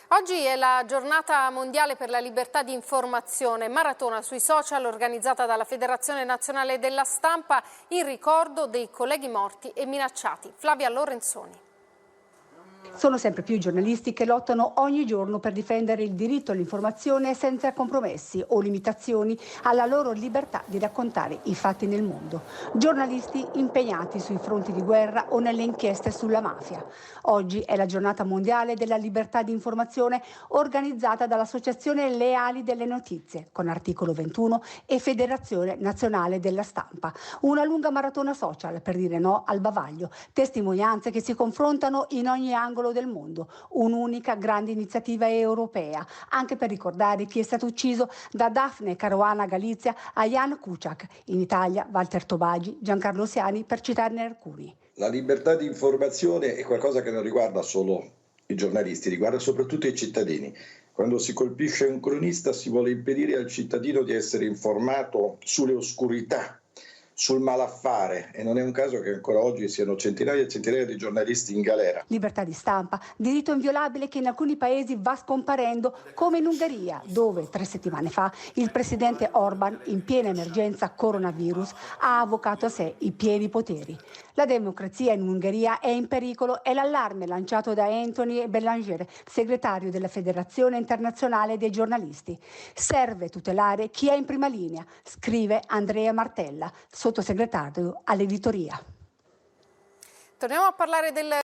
Oggi è la giornata mondiale per la libertà di informazione, maratona sui social organizzata dalla Federazione Nazionale della Stampa in ricordo dei colleghi morti e minacciati. Flavia Lorenzoni. Sono sempre più i giornalisti che lottano ogni giorno per difendere il diritto all'informazione senza compromessi o limitazioni alla loro libertà di raccontare i fatti nel mondo. Giornalisti impegnati sui fronti di guerra o nelle inchieste sulla mafia. Oggi è la giornata mondiale della libertà di informazione organizzata dall'Associazione Leali delle Notizie, con articolo 21 e Federazione Nazionale della Stampa. Una lunga maratona social per dire no al bavaglio, testimonianze che si confrontano in ogni angolo del mondo, un'unica grande iniziativa europea, anche per ricordare chi è stato ucciso da Daphne Caruana Galizia a Jan Kuciak, in Italia Walter Tobagi, Giancarlo Siani, per citarne alcuni. La libertà di informazione è qualcosa che non riguarda solo i giornalisti, riguarda soprattutto i cittadini. Quando si colpisce un cronista si vuole impedire al cittadino di essere informato sulle oscurità, sul malaffare, e non è un caso che ancora oggi siano centinaia e centinaia di giornalisti in galera. Libertà di stampa, diritto inviolabile che in alcuni paesi va scomparendo, come in Ungheria, dove 3 settimane fa il presidente Orban, in piena emergenza coronavirus, ha avvocato a sé i pieni poteri. La democrazia in Ungheria è in pericolo, è l'allarme lanciato da Anthony Belanger, segretario della Federazione Internazionale dei Giornalisti. Serve tutelare chi è in prima linea, scrive Andrea Martella, sottosegretario all'editoria. Torniamo a parlare del